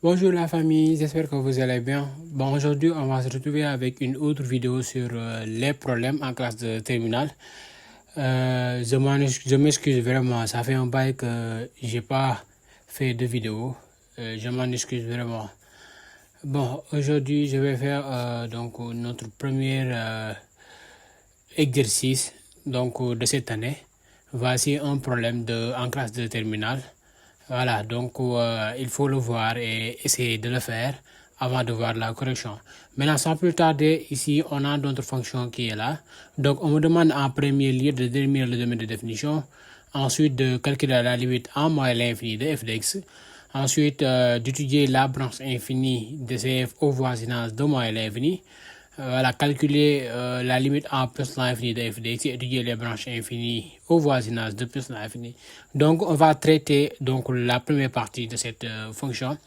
Bonjour la famille, j'espère que vous allez bien. Bon, aujourd'hui, on va se retrouver avec une autre vidéo sur les problèmes en classe de terminale. Je m'excuse vraiment, ça fait un bail que j'ai pas fait de vidéo. Je m'en excuse vraiment. Bon, aujourd'hui, je vais faire donc notre premier exercice de cette année. Voici un problème en classe de terminale. Voilà, donc il faut le voir et essayer de le faire avant de voir la correction. Maintenant, sans plus tarder, ici, on a notre fonction qui est là. Donc, on me demande en premier lieu de déterminer le domaine de définition. Ensuite, de calculer la limite en moins l'infini de f de x. Ensuite, d'étudier la branche infinie de cf au voisinage de moins l'infini. Voilà, calculer la limite en plus l'infini de f de x et étudier les branches infinies au voisinage de plus l'infini. Donc, on va traiter donc la première partie de cette fonction.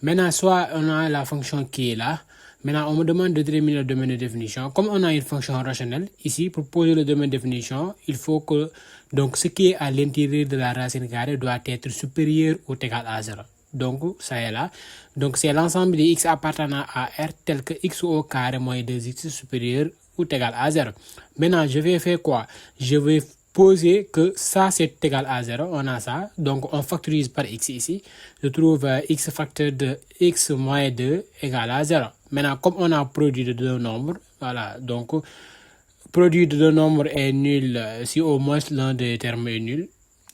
Maintenant, soit on a la fonction qui est là. Maintenant, on me demande de déterminer le domaine de définition. Comme on a une fonction rationnelle, ici, pour poser le domaine de définition, il faut que donc ce qui est à l'intérieur de la racine carrée doit être supérieur ou égal à 0. Donc, ça est là. Donc, c'est l'ensemble des x appartenant à R tel que x au carré moins 2x supérieur ou égal à 0. Maintenant, je vais faire quoi? Je vais poser que ça c'est égal à 0. On a ça. Donc, on factorise par x ici. Je trouve x facteur de x moins 2 égale à 0. Maintenant, comme on a produit de deux nombres, voilà. Donc, produit de deux nombres est nul si au moins l'un des termes est nul.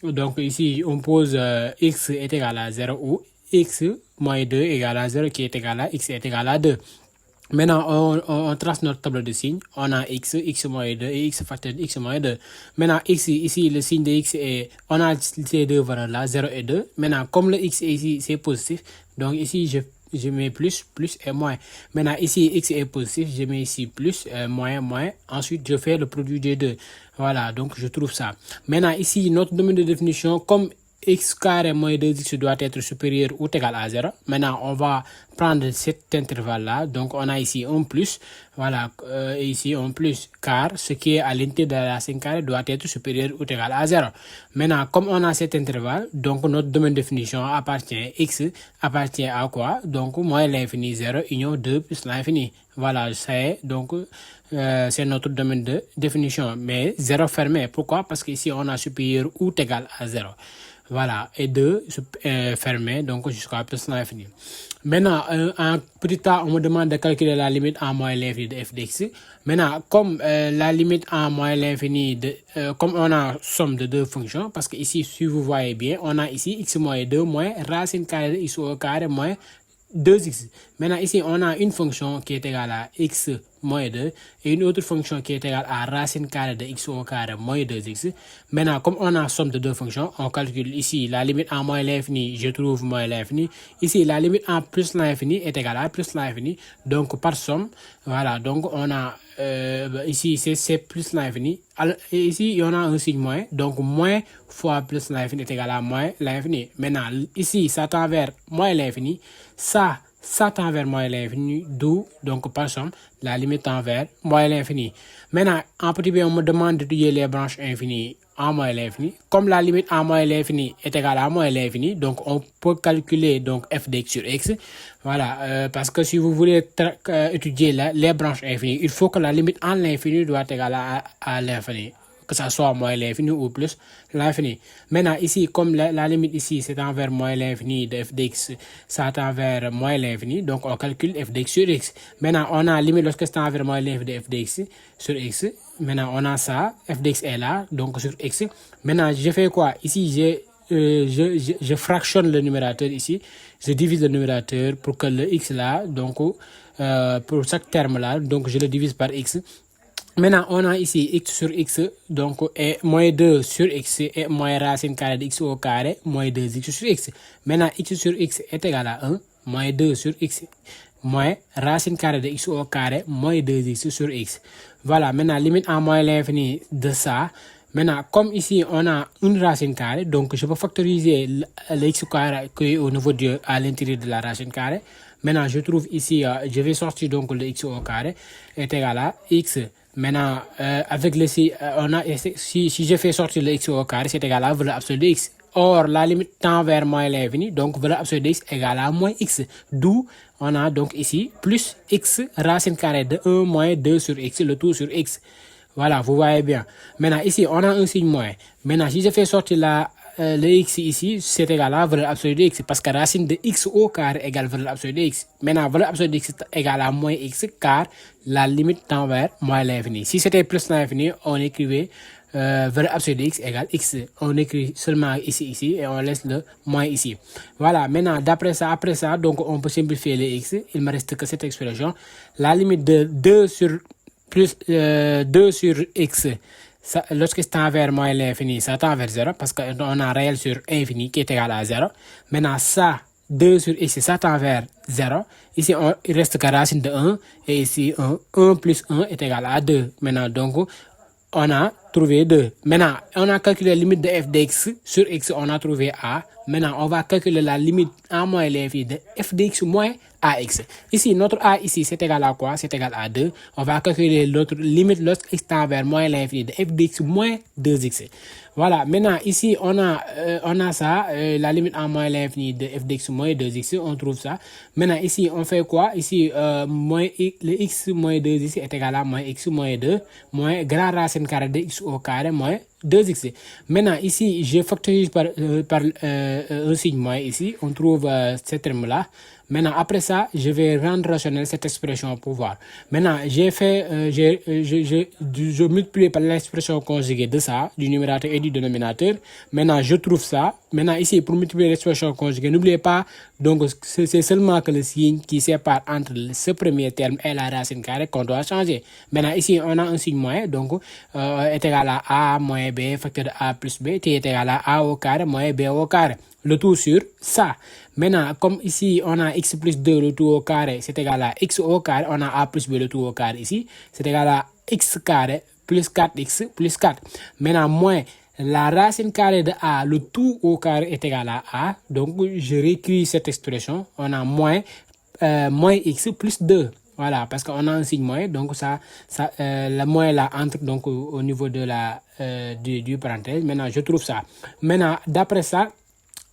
Donc ici, on pose x est égal à 0 ou x moins 2 égale à 0 qui est égal à x est égal à 2. Maintenant, on trace notre tableau de signes. On a x, x moins 2 et x facteur de x moins 2. Maintenant, ici, le signe de x est... On a ces deux valeurs-là, 0 et 2. Maintenant, comme le x est ici, c'est positif. Donc ici, je mets plus et moins. Maintenant, ici, x est positif. Je mets ici plus, moins, moins. Ensuite, je fais le produit des deux. Voilà, donc je trouve ça. Maintenant, ici, notre domaine de définition, comme x carré moins 2x doit être supérieur ou égal à 0. Maintenant, on va prendre cet intervalle-là. Donc, on a ici un plus. Voilà, ici un plus, car ce qui est à l'intérieur de la racine carrée doit être supérieur ou égal à 0. Maintenant, comme on a cet intervalle, donc notre domaine de définition appartient, x appartient à quoi? Donc, moins l'infini 0, union 2 plus l'infini. Voilà, c'est donc c'est notre domaine de définition. Mais 0 fermé. Pourquoi? Parce qu'ici, on a supérieur ou égal à 0. Voilà, et 2 fermé, donc jusqu'à plus l'infini. Maintenant, en petit a, on me demande de calculer la limite en moins l'infini de f de x. Maintenant, comme la limite en moins l'infini, comme on a somme de deux fonctions, parce que ici, si vous voyez bien, on a ici x moins 2 moins racine carrée de x au carré moins 2x. Maintenant, ici, on a une fonction qui est égale à x moins 2 et une autre fonction qui est égale à racine carrée de x au carré moins 2x. Maintenant, comme on a somme de deux fonctions, on calcule ici la limite en moins l'infini, je trouve moins l'infini. Ici, la limite en plus l'infini est égale à plus l'infini. Donc, par somme, voilà, donc on a ici, c'est plus l'infini. Ici, il y en a un signe moins. Donc, moins fois plus l'infini est égal à moins l'infini. Maintenant, ici, ça tend vers moins l'infini. Ça tend vers moins l'infini, d'où, donc par somme, la limite tend vers moins l'infini. Maintenant, en petit b, on me demande d'étudier les branches infinies en moins l'infini. Comme la limite en moins l'infini est égale à moins l'infini, donc on peut calculer donc f de x sur x. Voilà, parce que si vous voulez étudier les branches infinies, il faut que la limite en l'infini doit être égale à l'infini, que ça soit moins l'infini ou plus l'infini. Maintenant, ici, comme la limite ici, c'est envers moins l'infini de f de x, ça tend vers moins l'infini, donc on calcule f de x sur x. Maintenant, on a la limite lorsque c'est envers moins l'infini de f de x sur x. Maintenant, on a ça, f de x est là, donc sur x. Maintenant, je fais quoi? Ici, je fractionne le numérateur ici. Je divise le numérateur pour que le x là, donc pour chaque terme là, donc je le divise par x. Maintenant, on a ici x sur x, donc est moins 2 sur x et moins racine carrée de x au carré, moins 2x sur x. Maintenant, x sur x est égal à 1, moins 2 sur x, moins racine carrée de x au carré, moins 2x sur x. Voilà, maintenant, limite en moins l'infini de ça. Maintenant, comme ici, on a une racine carrée, donc je peux factoriser le x carré qui est au niveau à l'intérieur de la racine carrée. Maintenant, je trouve ici, je vais sortir donc le x au carré est égal à x. Maintenant, avec le si je fais sortir le x au carré, c'est égal à la valeur absolue de x. Or, la limite tend vers moins l'infini, donc valeur absolue de x égale à moins x. D'où on a donc ici plus x racine carrée de 1 moins 2 sur x, le tout sur x. Voilà, vous voyez bien. Maintenant, ici, on a un signe moins. Maintenant, si je fais sortir le x ici, c'est égal à valeur absolue de x, parce que racine de x au carré égale valeur absolue de x. Maintenant, valeur absolue de x égale à moins x, car la limite tend vers moins l'infini. Si c'était plus l'infini, on écrivait valeur absolue de x égale x. On écrit seulement ici, et on laisse le moins ici. Voilà, maintenant, après ça, donc on peut simplifier le x. Il me reste que cette expression. La limite de 2 sur x, lorsque tend vers moins l'infini, ça tend vers 0 parce qu'on a réel sur infini qui est égal à 0. Maintenant, ça, 2 sur x, ça tend vers 0. Ici, il reste que racine de 1. Et ici, 1 plus 1 est égal à 2. Maintenant, donc, on a trouvé 2. Maintenant, on a calculé la limite de f de x sur x, on a trouvé a. Maintenant, on va calculer la limite a moins l'infini de f de x moins ax. Ici, notre a ici, c'est égal à quoi? C'est égal à 2. On va calculer l'autre limite lorsque x tend vers moins l'infini de f de x moins 2x. Voilà, maintenant, ici, on a ça, la limite a moins l'infini de f de x moins 2x, on trouve ça. Maintenant, ici, on fait quoi? Ici, le x moins 2x est égal à moins x moins 2, moins grand racine carré de x au carré moins 2x. Maintenant, ici, je factorise par un signe moins ici. On trouve ce terme-là. Maintenant, après ça, je vais rendre rationnel cette expression pour voir. Maintenant, je multiplie par l'expression conjuguée de ça, du numérateur et du dénominateur. Maintenant, je trouve ça. Maintenant, ici, pour multiplier l'expression conjuguée, n'oubliez pas, donc c'est seulement que le signe qui sépare entre ce premier terme et la racine carrée qu'on doit changer. Maintenant, ici, on a un signe moins, donc est égal à a moins b, facteur de a plus b, qui est égal à a au carré moins b au carré. Le tout sur ça. Maintenant, comme ici, on a x plus 2, le tout au carré, c'est égal à x au carré. On a a plus b, le tout au carré ici. C'est égal à x carré plus 4x plus 4. Maintenant, moins la racine carrée de a, le tout au carré est égal à a. Donc, je réécris cette expression. On a moins x plus 2. Voilà, parce qu'on a un signe moins. Donc, la moins là entre donc, au niveau de du parenthèse. Maintenant, je trouve ça. Maintenant, d'après ça,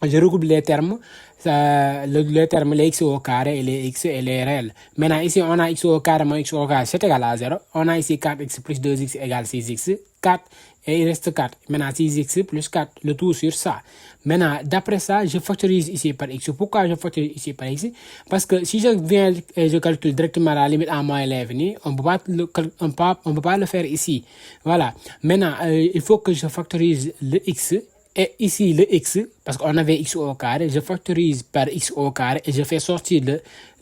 je regroupe les termes, les termes, les x au carré et les x et les réels. Maintenant, ici, on a x au carré moins x au carré, c'est égal à 0. On a ici 4x plus 2x égale 6x. 4 et il reste 4. Maintenant, 6x plus 4, le tout sur ça. Maintenant, d'après ça, je factorise ici par x. Pourquoi je factorise ici par x? Parce que si je viens et je calcule directement la limite à moins l'infini, on ne peut pas le faire ici. Voilà. Maintenant, il faut que je factorise le x. Et ici, le x, parce qu'on avait x au carré, je factorise par x au carré et je fais sortir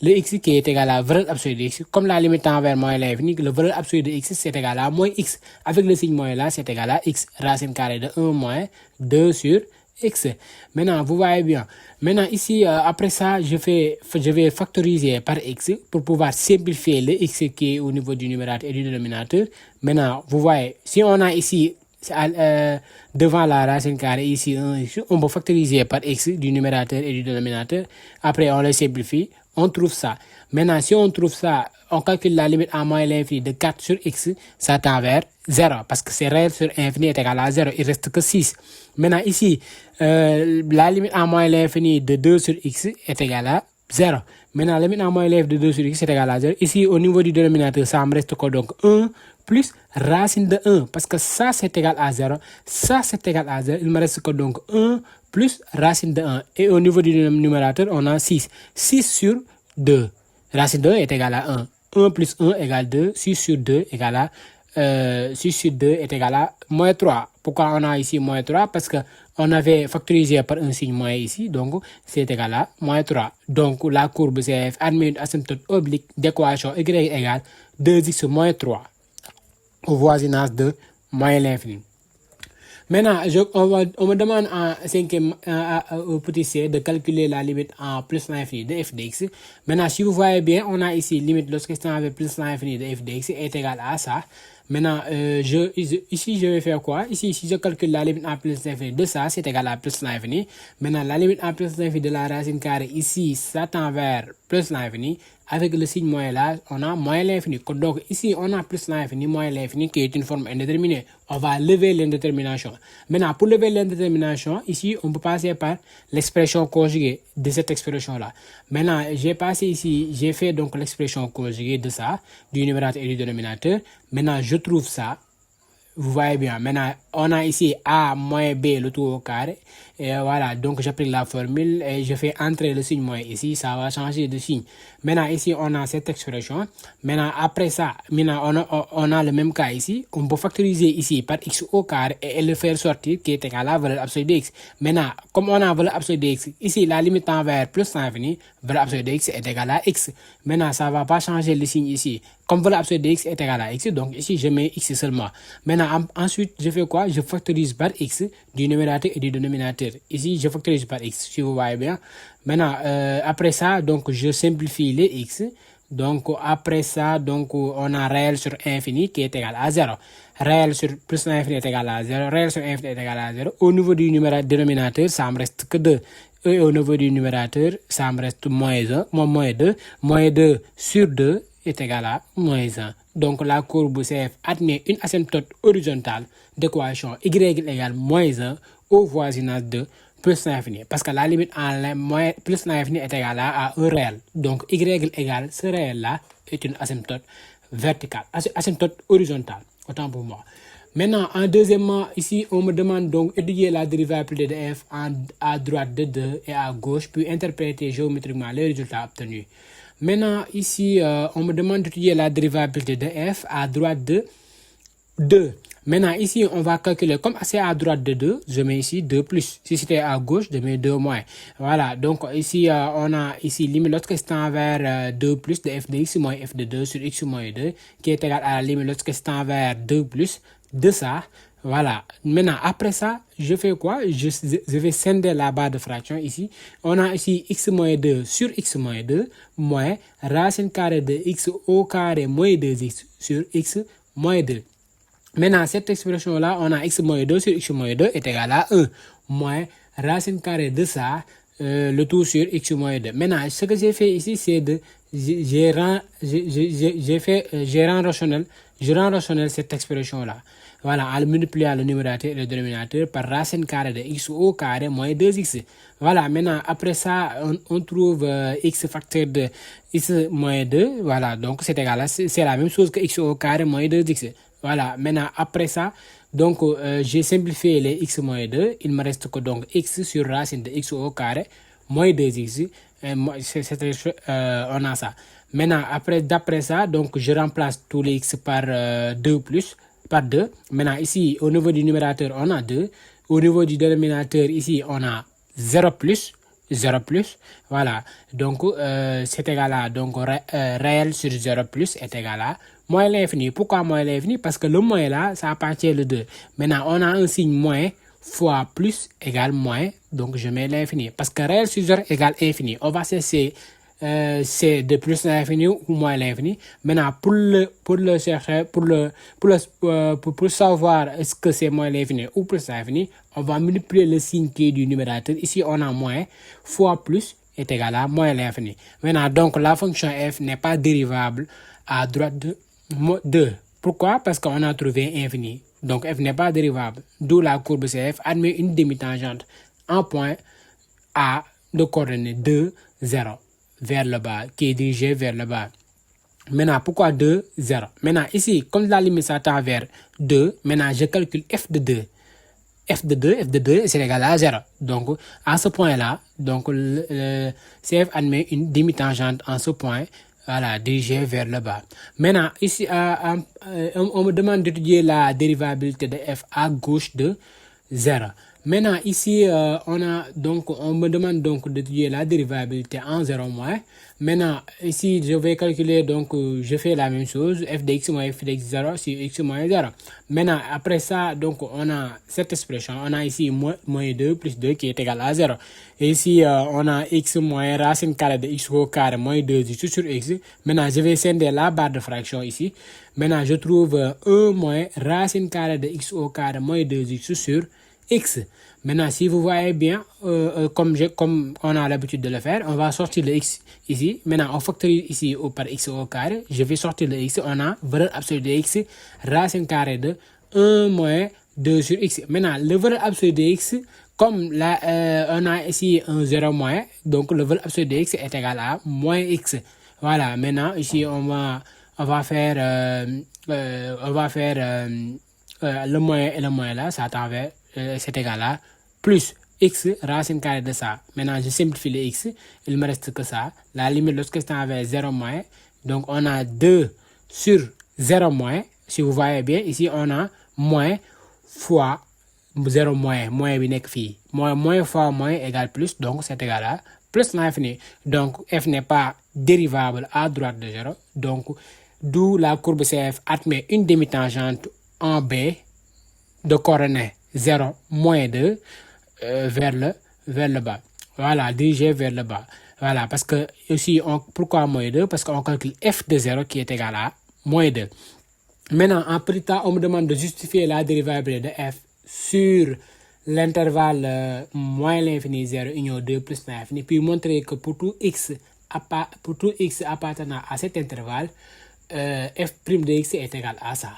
le x qui est égal à la valeur absolue de x. Comme la limite tend vers moins l'infini, le valeur absolue de x, c'est égal à moins x. Avec le signe moins là, c'est égal à x. Racine carrée de 1 moins 2 sur x. Maintenant, vous voyez bien. Maintenant, ici, après ça, je vais factoriser par x pour pouvoir simplifier le x qui est au niveau du numérateur et du dénominateur. Maintenant, vous voyez, si on a ici devant la racine carrée ici, on peut factoriser par x du numérateur et du dénominateur. Après, on le simplifie. On trouve ça. Maintenant, si on trouve ça, on calcule la limite à moins l'infini de 4 sur x, ça tend vers 0. Parce que c'est réel sur infini est égal à 0. Il reste que 6. Maintenant, ici, la limite à moins l'infini de 2 sur x est égal à 0. Maintenant, la limite à moins l'infini de 2 sur x est égal à 0. Ici, au niveau du dénominateur, ça me reste quoi? Donc 1 plus racine de 1. Parce que ça, c'est égal à 0. Ça, c'est égal à 0. Il me reste que donc 1 plus racine de 1. Et au niveau du numérateur, on a 6. 6 sur 2. Racine de 1 est égal à 1. 1 plus 1 égale 2. 6 sur 2 égale à 6 sur 2 est égal à moins 3. Pourquoi on a ici moins 3? Parce qu'on avait factorisé par un signe moins ici. Donc, c'est égal à moins 3. Donc, la courbe CF admet une asymptote oblique d'équation y égale 2x moins 3. Au voisinage de moins l'infini. Maintenant, on me demande en cinquième au petit c de calculer la limite en plus l'infini de f de x. Maintenant, si vous voyez bien, on a ici limite lorsque c'est avec plus l'infini de f de x est égal à ça. Maintenant, ici, je vais faire quoi? Ici, si je calcule la limite a plus l'infini de ça, c'est égal à plus l'infini. Maintenant, la limite a plus l'infini de la racine carrée, ici, ça tend vers plus l'infini. Avec le signe moins là, on a moins l'infini. Donc ici, on a plus l'infini, moins l'infini, qui est une forme indéterminée. On va lever l'indétermination. Maintenant, pour lever l'indétermination, ici, on peut passer par l'expression conjuguée de cette expression-là. Maintenant, j'ai passé ici, j'ai fait donc l'expression conjuguée de ça, du numérateur et du dénominateur. Maintenant, je trouve ça. Vous voyez bien. Maintenant, on a ici A moins B, le tout au carré. Et voilà, donc j'applique la formule et je fais entrer le signe moins ici. Ça va changer de signe. Maintenant, ici, on a cette expression. Maintenant, après ça, maintenant, on a le même cas ici. On peut factoriser ici par x au carré et le faire sortir qui est égal à la valeur absolue de x. Maintenant, comme on a la valeur absolue de x, ici, la limite tend vers plus l'infini, valeur absolue de x est égale à x. Maintenant, ça ne va pas changer le signe ici. Comme valeur absolue de x est égale à x, donc ici, je mets x seulement. Maintenant, ensuite, je fais quoi? Je factorise par x du numérateur et du dénominateur. Ici, je factorise par x, si vous voyez bien. Maintenant, après ça, donc, je simplifie les x. Donc, après ça, donc, on a réel sur infini qui est égal à 0. Réel sur plus l'infini est égal à 0. Réel sur infini est égal à 0. Au niveau du dénominateur, ça me reste que 2. Et au niveau du numérateur, ça me reste moins 1, moins 2. Moins 2 sur 2 est égal à moins 1. Donc la courbe CF admet une asymptote horizontale d'équation y égale moins 1 au voisinage de plus l'infini. Parce que la limite en plus l'infini est égale à un réel. Donc y égale ce réel-là est une asymptote verticale, asymptote horizontale. Autant pour moi. Maintenant, en deuxièmement, ici, on me demande donc d'étudier la dérivabilité de f à droite de 2 et à gauche, puis interpréter géométriquement les résultats obtenus. Maintenant, ici, on me demande d'étudier la dérivabilité de f à droite de 2. Maintenant, ici, on va calculer, comme c'est à droite de 2, je mets ici 2 plus. Si c'était à gauche, je mets 2 moins. Voilà, donc ici, on a ici limite lorsque tend vers 2 plus de f de x moins f de 2 sur x moins 2, qui est égal à la limite lorsque tend vers 2 plus de ça. Voilà. Maintenant, après ça, je fais quoi? Je vais scinder la barre de fraction ici. On a ici x moins 2 sur x moins 2 moins racine carrée de x au carré moins 2x sur x moins 2. Maintenant, cette expression-là, on a x moins 2 sur x moins 2 est égal à 1 moins racine carrée de ça, le tout sur x moins 2. Maintenant, ce que j'ai fait ici, c'est de je rends rationnel cette expression-là. Voilà, en multipliant le numérateur et le dénominateur par racine carrée de x au carré moins 2x. Voilà, maintenant, après ça, on trouve x facteur de x moins 2. Voilà, donc c'est égal à, c'est la même chose que x au carré moins 2x. Voilà, maintenant, après ça, donc, j'ai simplifié les x moins 2. Il me reste que donc x sur racine de x au carré moins 2x. On a ça. Maintenant, d'après ça, donc, je remplace tous les x par 2 plus. Par 2. Maintenant, ici, au niveau du numérateur, on a 2. Au niveau du dénominateur, ici, on a 0 plus. 0 plus. Voilà. Donc, c'est égal à, donc, réel sur 0 plus est égal à moins l'infini. Pourquoi moins l'infini? Parce que le moins là, ça appartient au 2. Maintenant, on a un signe moins fois plus égale moins. Donc, je mets l'infini. Parce que réel sur 0 égale infini. On va cesser. C'est de plus l'infini ou moins l'infini. Maintenant, pour savoir est-ce que c'est moins l'infini ou plus l'infini, on va multiplier le signe qui est du numérateur. Ici, on a moins fois plus est égal à moins l'infini. Maintenant, donc, la fonction f n'est pas dérivable à droite de 2. Pourquoi? Parce qu'on a trouvé infini. Donc, f n'est pas dérivable. D'où la courbe CF admet une demi-tangente en point A de coordonnées 2, 0. Vers le bas, qui est dirigé vers le bas. Maintenant, pourquoi 2, 0? Maintenant, ici, comme la limite s'attend vers 2, maintenant, je calcule f de 2. F de 2, c'est égal à 0. Donc, à ce point-là, donc, CF admet une demi-tangente en ce point, voilà, dirigée vers le bas. Maintenant, ici, on me demande d'étudier la dérivabilité de f à gauche de 0. Maintenant, ici, on me demande donc d'étudier la dérivabilité en 0 moins. Maintenant, ici, je vais calculer, donc, je fais la même chose, f de x moins f de x 0 sur x moins 0. Maintenant, après ça, donc, on a cette expression, on a ici moins 2 plus 2 qui est égal à 0. Et ici, on a x moins racine carrée de x au carré moins 2 sur x. Maintenant, je vais scinder la barre de fraction ici. Maintenant, je trouve 1 moins racine carrée de x au carré moins 2 sur x. Maintenant, si vous voyez bien, comme on a l'habitude de le faire, on va sortir le x ici. Maintenant, on factorise ici par x au carré. Je vais sortir le x. On a valeur absolue de x, racine carrée de 1 moins 2 sur x. Maintenant, le valeur absolue de x, comme là, on a ici un 0 moins, donc le valeur absolue de x est égal à moins x. Voilà, maintenant, ici, on va faire le moins et le moins là, ça t'envers. C'est égal à plus x racine carrée de ça. Maintenant, je simplifie le x. Il me reste que ça. La limite, lorsque c'est avec 0 moins, donc on a 2 sur 0 moins. Si vous voyez bien, ici, on a moins fois 0 moins. Moins moins fois moins égale plus. Donc, c'est égal à plus l'infini. Donc, f n'est pas dérivable à droite de 0. Donc, d'où la courbe CF admet une demi-tangente en B de coordonnées 0, moins 2 vers le bas. Voilà, dirigé vers le bas. Voilà, parce que ici, pourquoi moins 2? Parce qu'on calcule f de 0 qui est égal à moins 2. Maintenant, en petit a, on me demande de justifier la dérivabilité de f sur l'intervalle moins l'infini 0 union 2 plus l'infini, puis montrer que pour tout x appartenant à cet intervalle, f' de x est égal à ça.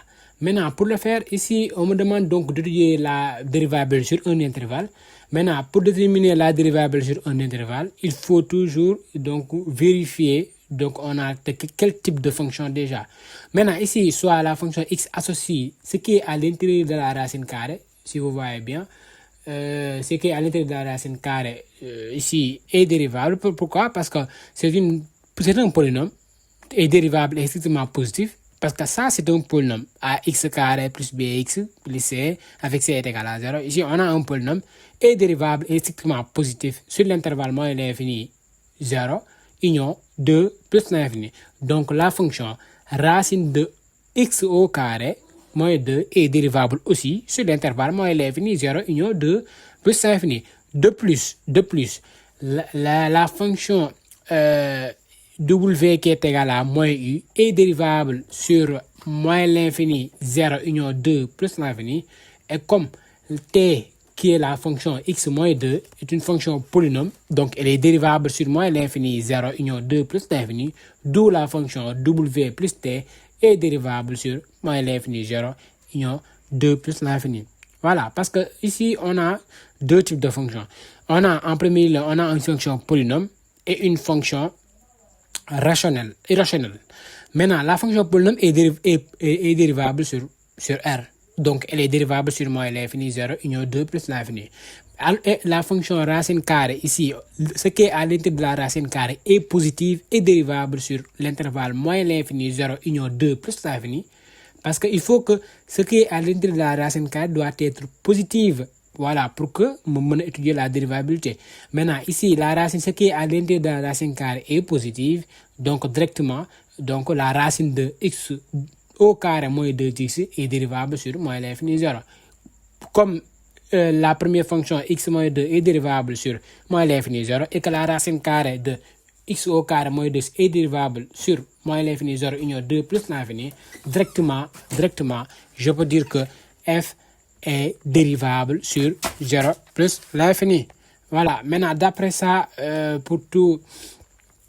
Maintenant, pour le faire, ici, on me demande donc d'étudier la dérivable sur un intervalle. Maintenant, pour déterminer la dérivable sur un intervalle, il faut toujours donc vérifier donc on a quel type de fonction déjà. Maintenant, ici, soit la fonction x associe ce qui est à l'intérieur de la racine carrée, si vous voyez bien, ce qui est à l'intérieur de la racine carrée ici est dérivable. Pourquoi? Parce que c'est un polynôme et dérivable est strictement positif. Parce que ça, c'est un polynôme à x carré plus bx plus c avec c est égal à 0. Ici, on a un polynôme et dérivable est strictement positif sur l'intervalle moins l'infini 0, union 2 plus l'infini. Donc, la fonction racine de x au carré moins 2 est dérivable aussi sur l'intervalle moins l'infini 0, union 2 plus l'infini. De plus, la fonction w qui est égal à moins u est dérivable sur moins l'infini 0 union 2 plus l'infini. Et comme t qui est la fonction x moins 2 est une fonction polynôme, donc elle est dérivable sur moins l'infini 0 union 2 plus l'infini, d'où la fonction w plus t est dérivable sur moins l'infini 0 union 2 plus l'infini. Voilà, parce que ici on a deux types de fonctions. On a en premier lieu, on a une fonction polynôme et une fonction irrationnelle. Maintenant, la fonction polynôme est dérivable sur R. Donc, elle est dérivable sur moins l'infini 0 union 2 plus l'infini. La fonction racine carrée, ici, ce qui est à l'intérieur de la racine carrée est positive et dérivable sur l'intervalle moins l'infini 0 union 2 plus l'infini. Parce qu'il faut que ce qui est à l'intérieur de la racine carrée doit être positive. Voilà, pour que nous puissions étudier la dérivabilité. Maintenant, ici, la racine, ce qui est à l'intérieur de la racine carrée est positive. Donc, directement, donc, la racine de x au carré moins 2x est dérivable sur moins l'infini 0. Comme la première fonction x moins 2 est dérivable sur moins l'infini 0 et que la racine carrée de x au carré moins 2 est dérivable sur moins l'infini 0 union 2 plus l'infini, directement, je peux dire que f est dérivable sur 0 plus l'infini. Voilà, maintenant d'après ça, pour tout,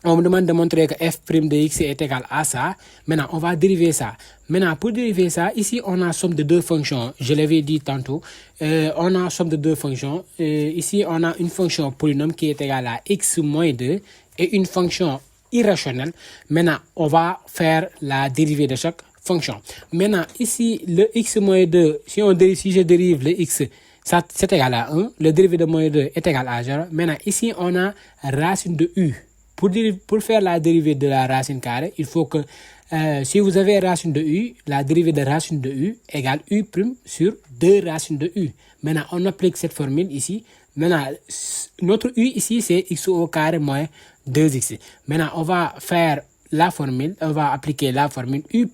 on me demande de montrer que f' de x est égal à ça. Maintenant, on va dériver ça. Maintenant, pour dériver ça, ici, on a somme de deux fonctions. Je l'avais dit tantôt. On a somme de deux fonctions. Ici, on a une fonction polynôme qui est égale à x moins 2 et une fonction irrationnelle. Maintenant, on va faire la dérivée de chaque fonction. Maintenant, ici, le x moins 2, si je dérive le x, ça c'est égal à 1. Le dérivé de moins 2 est égal à 0. Maintenant, ici, on a racine de u. Pour faire la dérivée de la racine carrée, il faut que Si vous avez racine de u, la dérivée de racine de u égale u' sur 2 racines de u. Maintenant, on applique cette formule ici. Maintenant, notre u ici, c'est x au carré moins 2x. Maintenant, on va faire la formule, on va appliquer la formule u'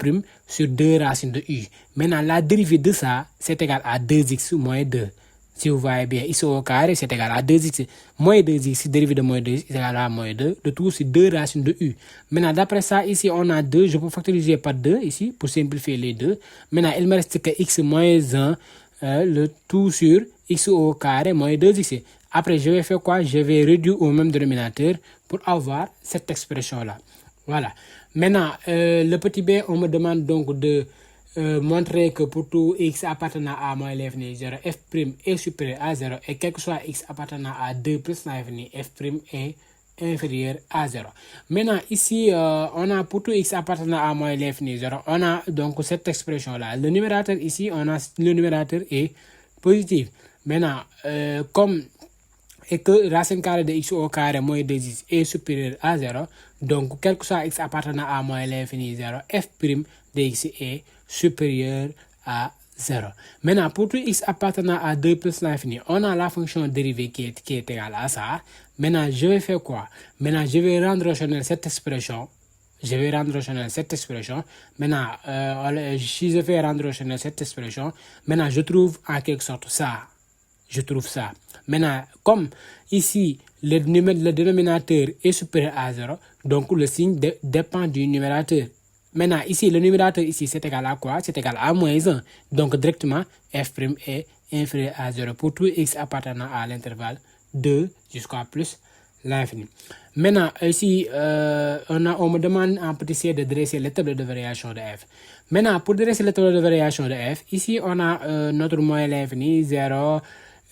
sur 2 racines de u. Maintenant, la dérivée de ça, c'est égal à 2x moins 2. Si vous voyez bien, x au carré, c'est égal à 2x. Moins 2x, dérivée de moins 2, c'est égal à moins 2. Le tout, c'est 2 racines de u. Maintenant, d'après ça, ici, on a 2. Je peux factoriser par 2 ici pour simplifier les deux. Maintenant, il me reste que x moins 1, le tout sur x au carré moins 2x. Après, je vais faire quoi? Je vais réduire au même dénominateur pour avoir cette expression-là. Voilà. Maintenant, le petit b, on me demande donc de montrer que pour tout x appartenant à moins l'infini 0, f' est supérieur à 0 et quel que soit x appartenant à 2 plus l'infini, f' est inférieur à 0. Maintenant, ici, on a pour tout x appartenant à moins l'infini 0, on a donc cette expression-là. Le numérateur ici, le numérateur est positif. Maintenant, comme et que racine carrée de x au carré moins 2x est supérieur à 0, donc quel que soit x appartenant à moins l'infini 0, f' de x est supérieur à 0. Maintenant, pour tout x appartenant à 2 plus l'infini, on a la fonction dérivée qui est égale à ça. Maintenant, je vais faire quoi? Maintenant, je vais rendre rationnelle cette expression. Maintenant, si je fais rendre rationnelle cette expression, maintenant, je trouve en quelque sorte ça. Maintenant, comme ici, le dénominateur est supérieur à 0, donc le signe dépend du numérateur. Maintenant, ici, le numérateur, ici, c'est égal à quoi? C'est égal à moins 1. Donc, directement, f' est inférieur à 0 pour tout x appartenant à l'intervalle 2 jusqu'à plus l'infini. Maintenant, ici, on me demande en petit c de dresser le tableau de variation de f. Maintenant, pour dresser le tableau de variation de f, ici, on a notre moyen l'infini, 0,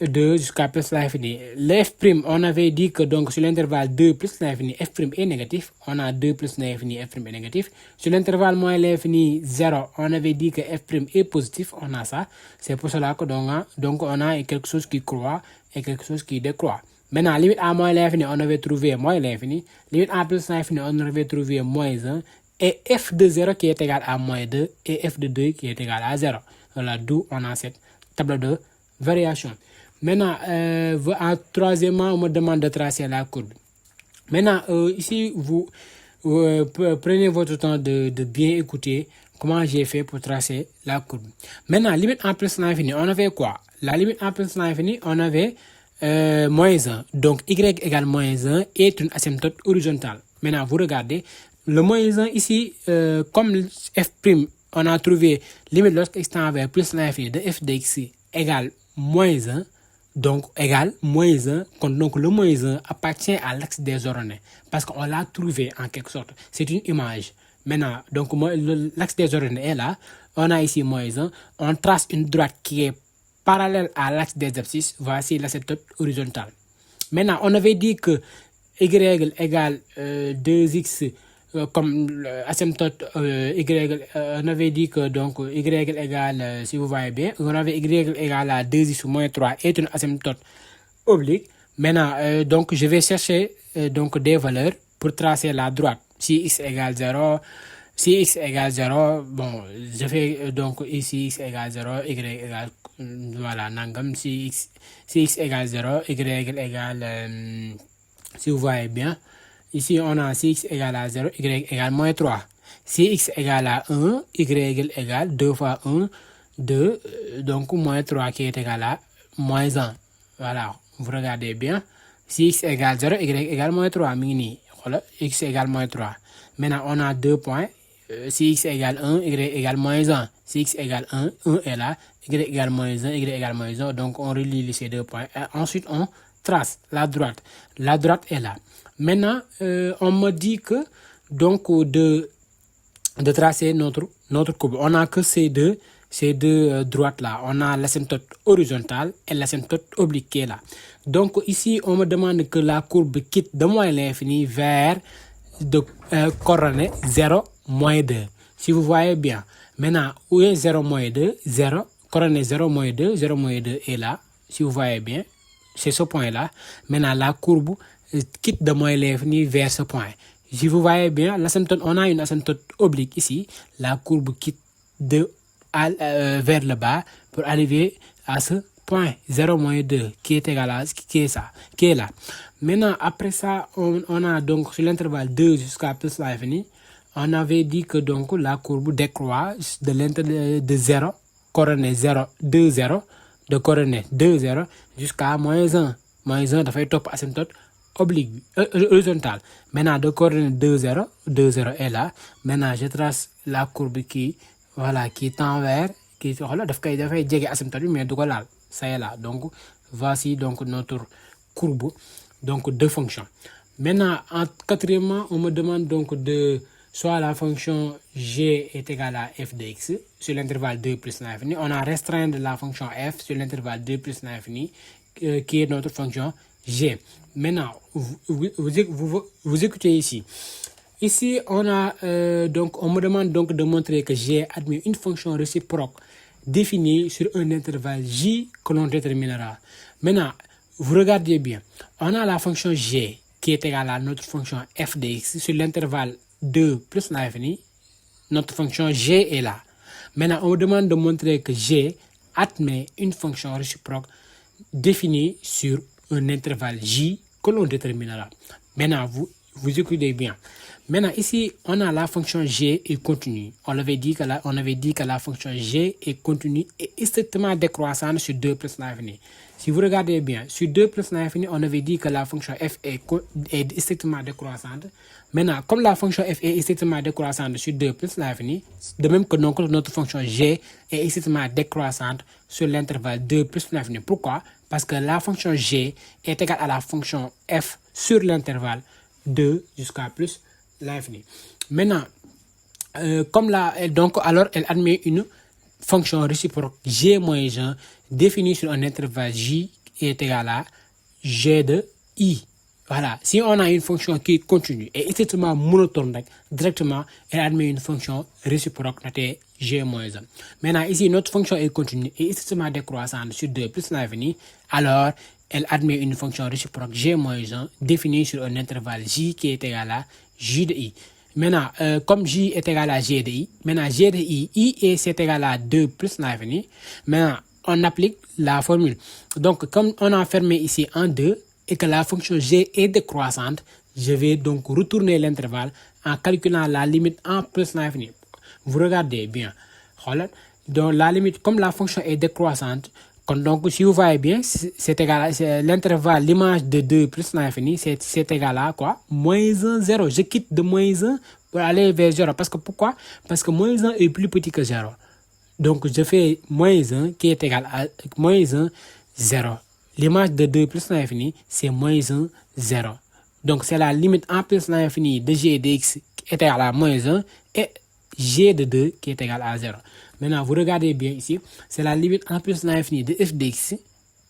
2 jusqu'à plus l'infini. Le f', on avait dit que donc sur l'intervalle 2 plus l'infini, f' est négatif. On a 2 plus l'infini, f' est négatif. Sur l'intervalle moins l'infini 0, on avait dit que f' est positif. On a ça. C'est pour cela que donc on a quelque chose qui croît et quelque chose qui décroît. Maintenant, limite à moins l'infini, on avait trouvé moins l'infini. Limite à plus l'infini, on avait trouvé moins 1. Et f de 0 qui est égal à moins 2 et f de 2 qui est égal à 0. Voilà d'où on a cette table de variation. Maintenant, troisièmement, on me demande de tracer la courbe. Maintenant, ici, vous prenez votre temps de bien écouter comment j'ai fait pour tracer la courbe. Maintenant, limite en plus l'infini, on avait quoi? La limite en plus l'infini, on avait moins 1. Donc, y égale moins 1 est une asymptote horizontale. Maintenant, vous regardez, le moins 1 ici, comme f', on a trouvé limite lorsque x tend vers plus l'infini de f de x égale moins 1. Donc, égal moins 1. Donc, le moins 1 appartient à l'axe des ordonnées. Parce qu'on l'a trouvé en quelque sorte. C'est une image. Maintenant, donc, l'axe des ordonnées est là. On a ici moins 1. On trace une droite qui est parallèle à l'axe des abscisses. Voici l'asymptote horizontale. Maintenant, on avait dit que y égale 2x comme asymptote on avait dit que donc y égale, si vous voyez bien, on avait y égale à 2x moins 3 est une asymptote oblique. Maintenant, donc je vais chercher donc des valeurs pour tracer la droite. Si x égale 0, bon, je fais donc ici x égale 0, y égale, voilà, nangam, si x égale 0, y égale, si vous voyez bien, ici on a si x égale à 0, y égale moins 3. Si x égale à 1, y égale 2 fois 1, 2, donc moins 3 qui est égal à moins 1. Voilà, vous regardez bien. Si x égale 0, y égale moins 3. Voilà, x égale moins 3. Maintenant, on a 2 points. Si x égale 1, y égale moins 1. Si x égale 1, 1 est là. Y égale moins 1, y égale moins 1. Donc, on relie ces 2 points. Et ensuite, on trace la droite. La droite est là. Maintenant, on me dit que donc de tracer notre courbe. On n'a que ces deux droites-là. On a l'asymptote horizontale et l'asymptote oblique qui est là. Donc ici, on me demande que la courbe quitte de moins l'infini vers de coordonnées 0, moins 2. Si vous voyez bien. Maintenant, où est 0, moins 2? 0, coordonnée 0, moins 2. 0, moins 2 est là. Si vous voyez bien, c'est ce point-là. Maintenant, la courbe quitte de moins l'infini vers ce point. Si vous voyez bien, l'asymptote, on a une asymptote oblique ici. La courbe quitte vers le bas pour arriver à ce point 0 moins 2 qui est égal à qui est là. Maintenant, après ça, on a donc sur l'intervalle 2 jusqu'à plus l'infini, on avait dit que donc la courbe décroît de l'intervalle de 0, coordonnée 0, 2, 0, de coordonnée 2, 0 jusqu'à moins 1. Moins 1 dafay top asymptote oblique, horizontale. Maintenant, de coordonnée 2, 0, 2, 0 est là. Maintenant, je trace la courbe qui tend vers, qui dafay jege asymptote mais du ko laal. Ça est là. Donc, voici donc notre courbe donc de fonction. Maintenant, quatrièmement, on me demande donc de soit la fonction g est égale à f de x sur l'intervalle 2 plus l'infini. On a restreint de la fonction f sur l'intervalle 2 plus l'infini qui est notre fonction g. Maintenant, vous écoutez ici. Ici, on me demande donc de montrer que g admet une fonction réciproque définie sur un intervalle j que l'on déterminera. Maintenant, vous regardez bien. On a la fonction g qui est égale à notre fonction f de x sur l'intervalle 2 plus l'infini. Notre fonction g est là. Maintenant, on me demande de montrer que g admet une fonction réciproque définie sur un intervalle j que l'on déterminera. Maintenant, vous écoutez bien. Maintenant, ici, on a la fonction g est continue. On avait dit que la fonction g est continue et strictement décroissante sur 2 plus l'infini. Si vous regardez bien, sur 2 plus l'infini, on avait dit que la fonction f est strictement décroissante. Maintenant, comme la fonction f est strictement décroissante sur 2 plus l'infini, de même que donc notre fonction g est strictement décroissante sur l'intervalle 2 plus l'infini. Pourquoi? Parce que la fonction g est égale à la fonction f sur l'intervalle 2 jusqu'à plus l'infini. Maintenant, alors elle admet une fonction réciproque g moins 1 définie sur un intervalle j qui est égal à g de i. Voilà, si on a une fonction qui est continue et strictement monotone, directement, elle admet une fonction réciproque notée g moins 1. Maintenant, ici, notre fonction est continue et strictement décroissante sur 2 plus l'infini, alors elle admet une fonction réciproque g moins 1 définie sur un intervalle j qui est égal à j de i. Maintenant, comme j est égal à g de i, maintenant g de i c'est égal à 2 plus l'infini. Maintenant, on applique la formule. Donc, comme on a fermé ici en 2 et que la fonction g est décroissante, je vais donc retourner l'intervalle en calculant la limite en plus l'infini. Vous regardez bien. Donc, la limite, comme la fonction est décroissante, donc si vous voyez bien, c'est égal à l'intervalle, l'image de 2 plus l'infini, c'est égal à quoi? Moins 1, 0. Je quitte de moins 1 pour aller vers 0. Parce que pourquoi? Parce que moins 1 est plus petit que 0. Donc, je fais moins 1 qui est égal à moins 1, 0. L'image de 2 plus l'infini, c'est moins 1, 0. Donc, c'est la limite en plus l'infini de g de x qui est égal à moins 1 et g de 2 qui est égal à 0. Maintenant, vous regardez bien ici, c'est la limite en plus l'infini de f de x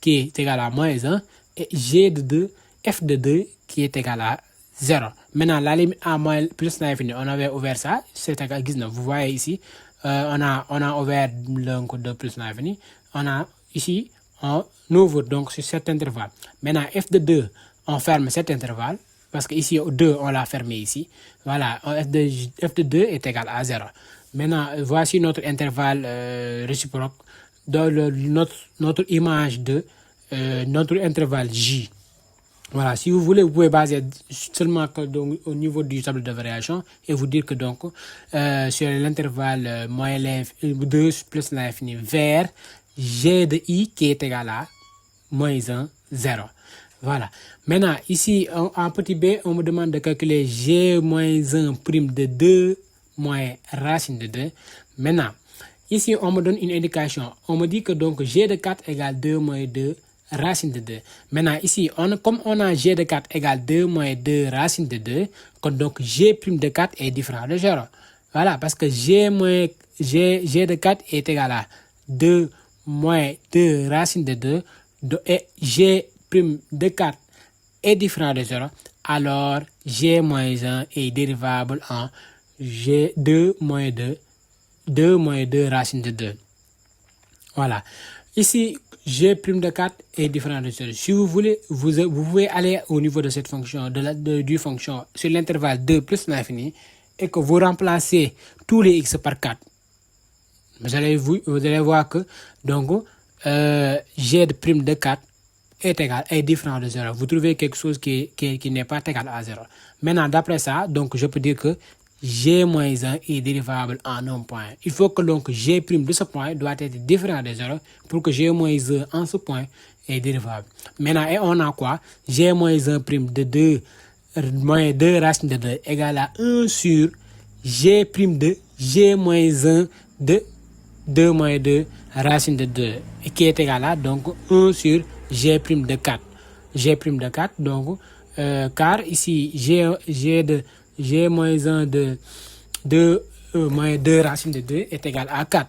qui est égal à moins 1 et g de 2, f de 2 qui est égal à 0. Maintenant, la limite en moins plus l'infini, on avait ouvert ça, c'est égal à 19. Vous voyez ici, on a ouvert le de plus l'infini. On a ici, on ouvre donc sur cet intervalle. Maintenant, f de 2, on ferme cet intervalle. Parce qu'ici, 2, on l'a fermé ici. Voilà, f de 2 est égal à 0. Maintenant, voici notre intervalle réciproque dans notre image de notre intervalle J. Voilà, si vous voulez, vous pouvez baser seulement au niveau du tableau de variation et vous dire que donc sur l'intervalle moins 2 plus l'infini vers G de I qui est égal à moins 1, 0. Voilà. Maintenant, ici, en petit b, on me demande de calculer g moins 1 prime de 2 moins racine de 2. Maintenant, ici, on me donne une indication. On me dit que donc g de 4 égale 2 moins 2 racine de 2. Maintenant, ici, comme on a g de 4 égale 2 moins 2 racine de 2, donc g prime de 4 est différent de 0. Voilà, parce que g de 4 est égal à 2 moins 2 racine de 2 et g prime de 4 est différent de 0, alors g moins 1 est dérivable en g2 moins 2 racine de 2. Voilà. Ici, g' de 4 est différent de 0. Si vous voulez, vous pouvez aller au niveau de cette fonction, du fonction sur l'intervalle 2 plus l'infini, et que vous remplacez tous les x par 4. Vous allez voir que donc g de prime de 4 est différent de 0. Vous trouvez quelque chose qui n'est pas égal à 0. Maintenant, d'après ça, donc je peux dire que g moins 1 est dérivable en un point. Il faut que donc g' de ce point doit être différent de 0 pour que g moins 1 en ce point est dérivable. Maintenant, et on a quoi? G moins 1 prime de 2 moins 2 racine de 2 égale à 1 sur g' de g moins 1 de 2 moins 2 racine de 2 et qui est égal à donc 1 sur g' de 4. G' de 4, donc car ici g de g moins 1 de 2 moins 2 racine de 2 est égal à 4.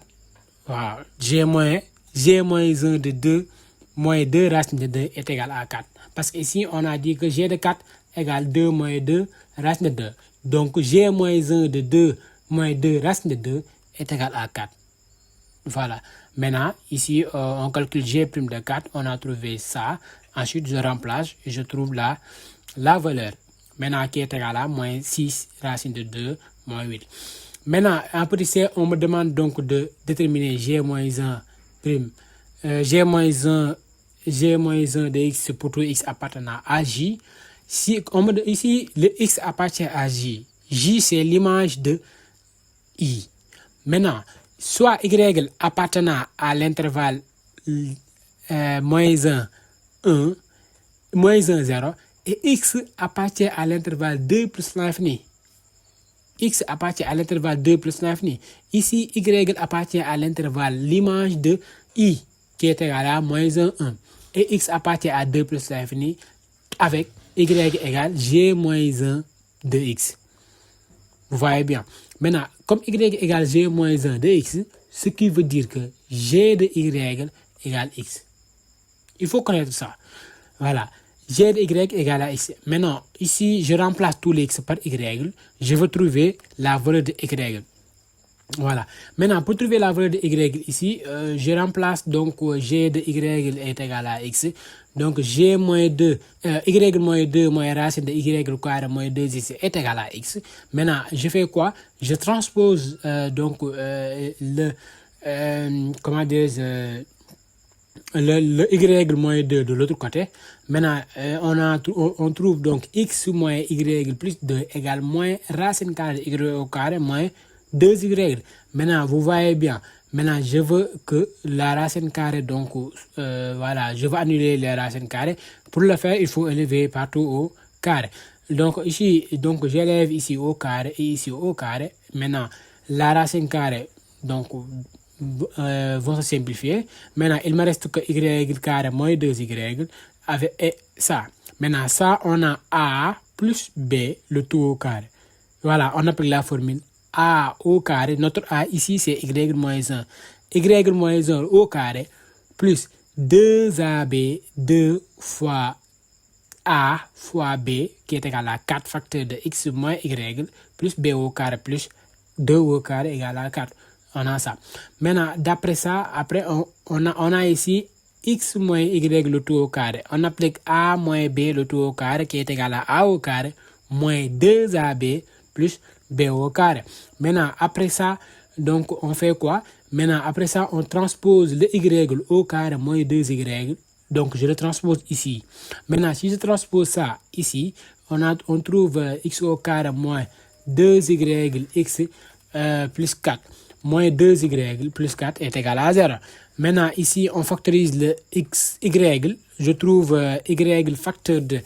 Wow. G moins 1 de 2 moins 2 racine de 2 est égal à 4. Parce qu'ici, on a dit que g de 4 égale 2 moins 2 racine de 2. Donc, g moins 1 de 2 moins 2 racine de 2 est égal à 4. Voilà. Maintenant, ici, on calcule g' de 4. On a trouvé ça. Ensuite, je remplace et je trouve la valeur. Maintenant, qui est égal à moins 6 racine de 2 moins 8. Maintenant, en petit c, on me demande donc de déterminer g moins 1 prime. G moins 1 de x pour tout x appartenant à j. Ici, le x appartient à j. J, c'est l'image de i. Maintenant, soit y appartenant à l'intervalle moins 1, 1, moins 1, 0, et x appartient à l'intervalle 2 plus l'infini. X appartient à l'intervalle 2 plus l'infini. Ici, y appartient à l'intervalle l'image de i, qui est égal à moins 1, 1. Et x appartient à 2 plus l'infini avec y égale g moins 1 de x. Vous voyez bien. Maintenant, comme y égale g moins 1 de x, ce qui veut dire que g de y égale x. Il faut connaître ça. Voilà. G de y égale à x. Maintenant, ici, je remplace tous les x par y. Je veux trouver la valeur de y. Voilà. Maintenant, pour trouver la valeur de y ici, je remplace donc g de y est égal à x. Donc, g moins 2, y moins 2 moins racine de y carré moins 2x est égal à x. Maintenant, je fais quoi? Je transpose donc comment dire, le y moins 2 de l'autre côté. Maintenant, on trouve donc x moins y plus 2 égale moins racine carrée de y au carré moins 2y. Maintenant, vous voyez bien. Maintenant, je veux que la racine carrée, donc, voilà, je veux annuler les racines carrées. Pour le faire, il faut élever partout au carré. Donc, ici, donc, j'élève ici au carré et ici au carré. Maintenant, la racine carrée, donc, vont se simplifier. Maintenant, il me reste que y carré moins 2y avec et ça. Maintenant, ça, on a a plus b, le tout au carré. Voilà, on applique la formule a au carré. Notre a ici, c'est y moins 1. Y moins 1 au carré plus 2ab 2 fois a fois b qui est égal à 4 facteurs de x moins y plus b au carré plus 2 au carré égale à 4. On a ça. Maintenant, d'après ça, après, on a ici x moins y le tout au carré. On applique a moins b le tout au carré qui est égal à a au carré moins 2ab plus b au carré. Maintenant, après ça, donc, on fait quoi? Maintenant, après ça, on transpose le y au carré moins 2y. Donc, je le transpose ici. Maintenant, si je transpose ça ici, on trouve x au carré moins 2y x plus 4. Moins 2y plus 4 est égal à 0. Maintenant, ici, on factorise le y. Je trouve y facteur de,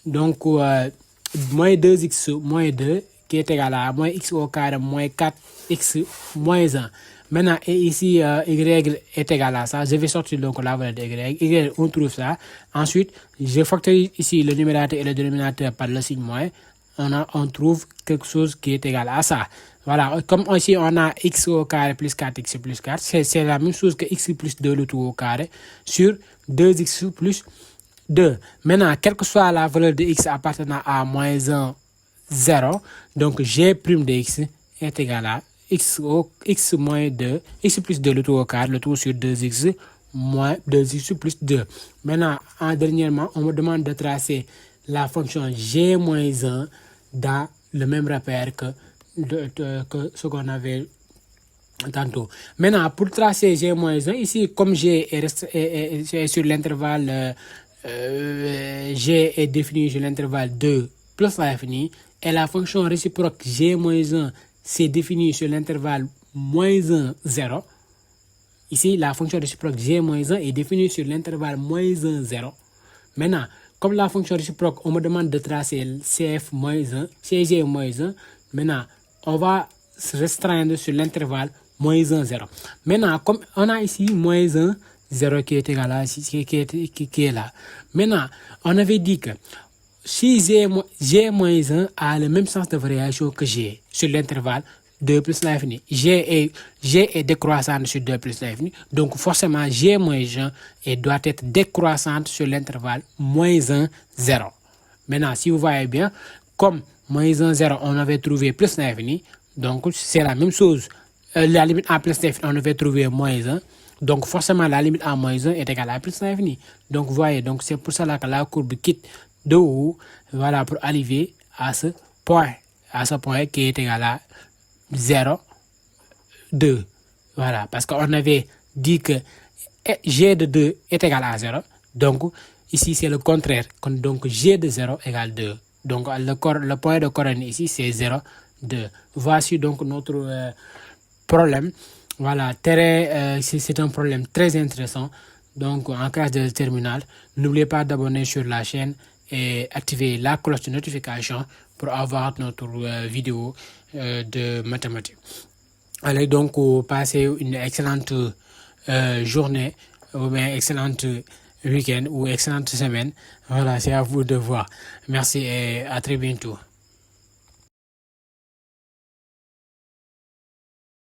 donc, moins 2x moins 2 qui est égal à moins x au carré moins 4x moins 1. Maintenant, et ici, y est égal à ça. Je vais sortir donc la valeur de y. On trouve ça. Ensuite, je factorise ici le numérateur et le dénominateur par le signe moins. On trouve quelque chose qui est égal à ça. Voilà, comme ici on a x au carré plus 4x plus 4, c'est la même chose que x plus 2 le tout au carré sur 2x plus 2. Maintenant, quelle que soit la valeur de x appartenant à moins 1, 0, donc g' de x est égal à x moins 2, x plus 2 le tout au carré, le tout sur 2x moins 2x plus 2. Maintenant, dernièrement, on me demande de tracer la fonction g-1 dans le même repère que ce qu'on avait tantôt. Maintenant, pour tracer g-1, ici, comme g est sur l'intervalle, g est défini sur l'intervalle 2 plus l'infini, et la fonction réciproque g-1 c'est défini sur l'intervalle -1, 0. Ici, la fonction réciproque g-1 est définie sur l'intervalle -1, 0. Maintenant, comme la fonction réciproque, on me demande de tracer cf-1, cg-1. Maintenant, on va se restreindre sur l'intervalle -1, 0. Maintenant, comme on a ici -1, 0 qui est égal à qui est là. Maintenant, on avait dit que si g-1 a le même sens de variation que g sur l'intervalle 2 plus l'infini, g est décroissante sur 2 plus l'infini, donc forcément g-1 doit être décroissante sur l'intervalle -1, 0. Maintenant, si vous voyez bien, comme -1, 0, on avait trouvé plus l'infini, donc c'est la même chose. La limite à plus l'infini, on avait trouvé -1. Donc forcément, la limite à -1 est égale à plus l'infini. Donc vous voyez, donc c'est pour cela que la courbe quitte de haut, voilà, pour arriver à ce point qui est égal à 0, 2. Voilà, parce qu'on avait dit que g de 2 est égal à 0. Donc ici, c'est le contraire. Donc g de 0 égale 2. Donc le point de coordonnée ici, c'est 0, 2. Voici donc notre problème. Voilà, c'est un problème très intéressant. Donc, en classe de terminale, n'oubliez pas d'abonner sur la chaîne et activer la cloche de notification pour avoir notre vidéo de mathématiques. Allez donc passer une excellente journée ou bien excellente week-end ou excellente semaine. Voilà, c'est à vous de voir. Merci et à très bientôt.